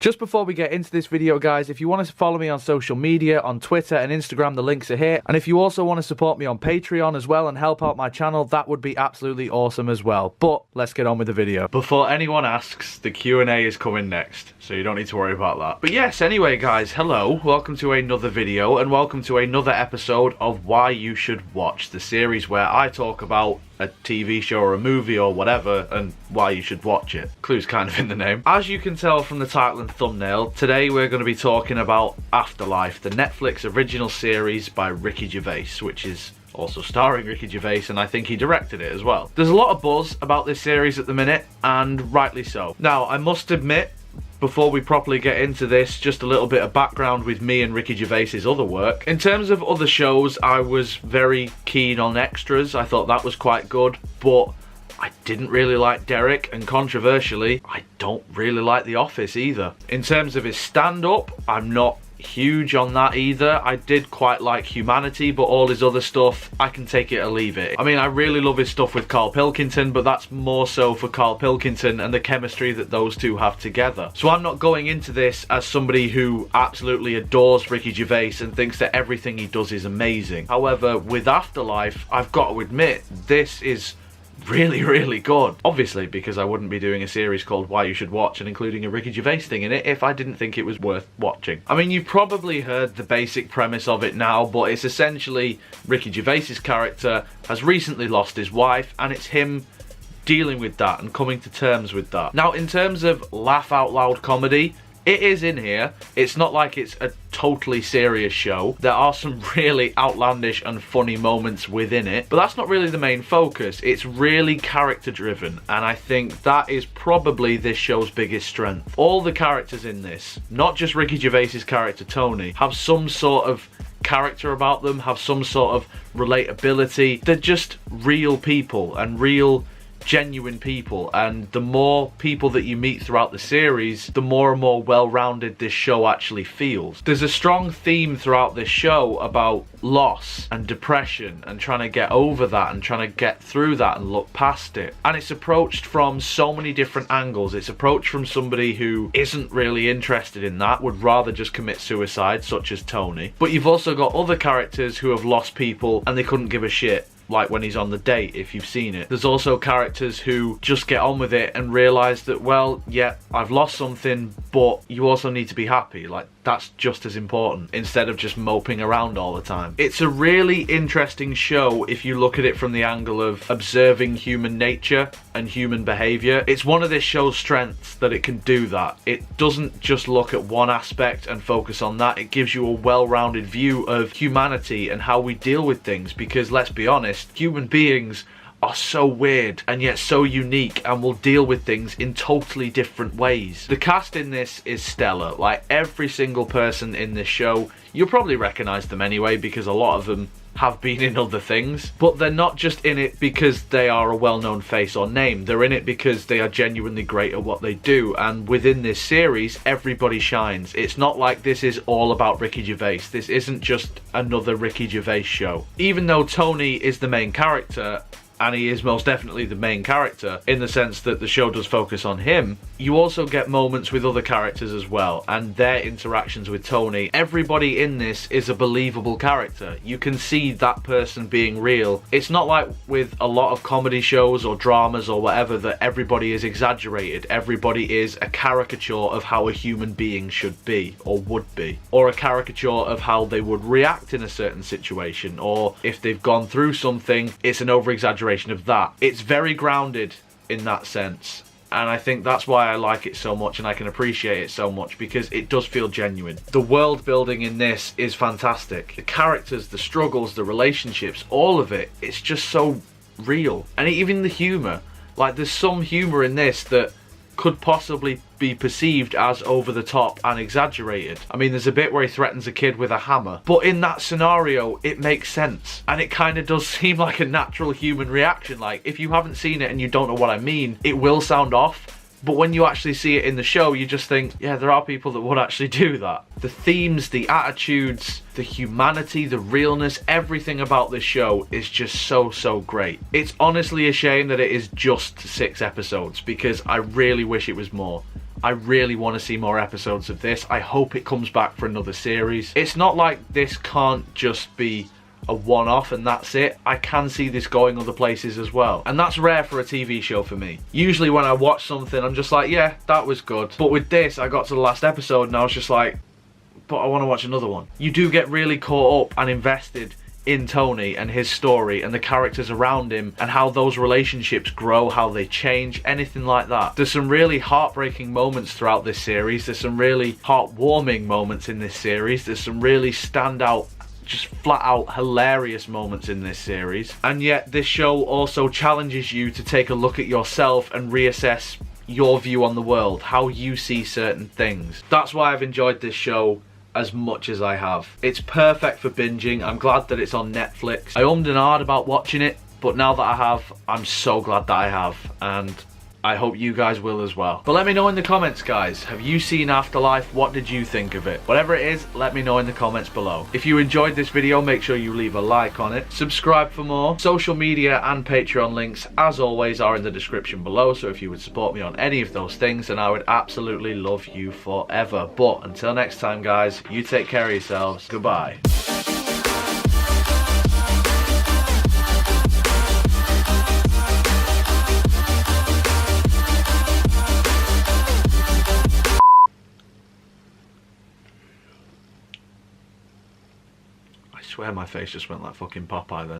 Just before we get into this video, guys, if you want to follow me on social media, on Twitter and Instagram, the links are here. And if you also want to support me on Patreon as well and help out my channel, that would be absolutely awesome as well. But let's get on with the video. Before anyone asks, the Q&A is coming next, so you don't need to worry about that. But yes, anyway, guys, hello. Welcome to another video and welcome to another episode of Why You Should Watch, the series where I talk about a TV show or a movie or whatever and why you should watch it. Clue's kind of in the name. As you can tell from the title and thumbnail, today we're going to be talking about Afterlife, the Netflix original series by Ricky Gervais, which is also starring Ricky Gervais, and I think he directed it as well. There's a lot of buzz about this series at the minute, and rightly so. Now, I must admit, before we properly get into this, just a little bit of background with me and Ricky Gervais's other work. In terms of other shows, I was very keen on Extras. I thought that was quite good, but I didn't really like Derek, and controversially, I don't really like The Office either. In terms of his stand-up, I'm not huge on that either. I did quite like Humanity, but all his other stuff, I can take it or leave it. I mean, I really love his stuff with Carl Pilkington, but that's more so for Carl Pilkington and the chemistry that those two have together. So I'm not going into this as somebody who absolutely adores Ricky Gervais and thinks that everything he does is amazing. However, with Afterlife, I've got to admit, this is really good. Obviously, because I wouldn't be doing a series called Why You Should Watch and including a Ricky Gervais thing in it if I didn't think it was worth watching. I mean, you've probably heard the basic premise of it now, but it's essentially Ricky Gervais's character has recently lost his wife, and it's him dealing with that and coming to terms with that. Now, in terms of laugh out loud comedy, it is in here. It's not like it's a totally serious show. There are some really outlandish and funny moments within it, but that's not really the main focus. It's really character driven, and I think that is probably this show's biggest strength. All the characters in this, not just Ricky Gervais's character Tony, have some sort of character about them, have some sort of relatability. They're just real people and real genuine people, and the more people that you meet throughout the series, the more and more well-rounded this show actually feels. There's a strong theme throughout this show about loss and depression and trying to get over that and trying to get through that and look past it, and it's approached from so many different angles. It's approached from somebody who isn't really interested in that, would rather just commit suicide, such as Tony, but you've also got other characters who have lost people and they couldn't give a shit, like when he's on the date, if you've seen it. There's also characters who just get on with it and realise that, well, yeah, I've lost something, but you also need to be happy. Like, that's just as important, instead of just moping around all the time. It's a really interesting show if you look at it from the angle of observing human nature and human behaviour. It's one of this show's strengths that it can do that. It doesn't just look at one aspect and focus on that. It gives you a well-rounded view of humanity and how we deal with things, because let's be honest, human beings are so weird and yet so unique and will deal with things in totally different ways. The cast in this is stellar. Like, every single person in this show, you'll probably recognise them anyway because a lot of them have been in other things, but they're not just in it because they are a well-known face or name. They're in it because they are genuinely great at what they do, and within this series, everybody shines. It's not like this is all about Ricky Gervais. This isn't just another Ricky Gervais show. Even though Tony is the main character, and he is most definitely the main character in the sense that the show does focus on him, you also get moments with other characters as well and their interactions with Tony. Everybody in this is a believable character. You can see that person being real. It's not like with a lot of comedy shows or dramas or whatever that everybody is exaggerated. Everybody is a caricature of how a human being should be or would be, or a caricature of how they would react in a certain situation, or if they've gone through something, it's an over-exaggeration of that. It's very grounded in that sense, and I think that's why I like it so much and I can appreciate it so much, because it does feel genuine. The world building in this is fantastic. The characters, the struggles, the relationships, all of it, it's just so real. And even the humour, like, there's some humour in this that could possibly be perceived as over the top and exaggerated. I mean, there's a bit where he threatens a kid with a hammer, but in that scenario it makes sense, and it kind of does seem like a natural human reaction. Like, if you haven't seen it and you don't know what I mean, it will sound off, but when you actually see it in the show, you just think, yeah, there are people that would actually do that. The themes, the attitudes, the humanity, the realness, everything about this show is just so great. It's honestly a shame that it is just 6 episodes, because I really wish it was more. I really want to see more episodes of this. I hope it comes back for another series. It's not like this can't just be a one-off and that's it. I can see this going other places as well, and that's rare for a TV show for me. Usually when I watch something, I'm just like, yeah, that was good. But with this, I got to the last episode and I was just like, but I want to watch another one. You do get really caught up and invested in Tony and his story and the characters around him and how those relationships grow, how they change, anything like that. There's some really heartbreaking moments throughout this series. There's some really heartwarming moments in this series. There's some really standout, just flat out hilarious moments in this series. And yet this show also challenges you to take a look at yourself and reassess your view on the world, how you see certain things. That's why I've enjoyed this show as much as I have. It's perfect for binging. I'm glad that it's on Netflix. I ummed and ahed about watching it, but now that I have, I'm so glad that I have, and I hope you guys will as well. But let me know in the comments, guys. Have you seen Afterlife? What did you think of it? Whatever it is, let me know in the comments below. If you enjoyed this video, make sure you leave a like on it. Subscribe for more. Social media and Patreon links, as always, are in the description below. So if you would support me on any of those things, then I would absolutely love you forever. But until next time, guys, you take care of yourselves. Goodbye. I swear my face just went like fucking Popeye then.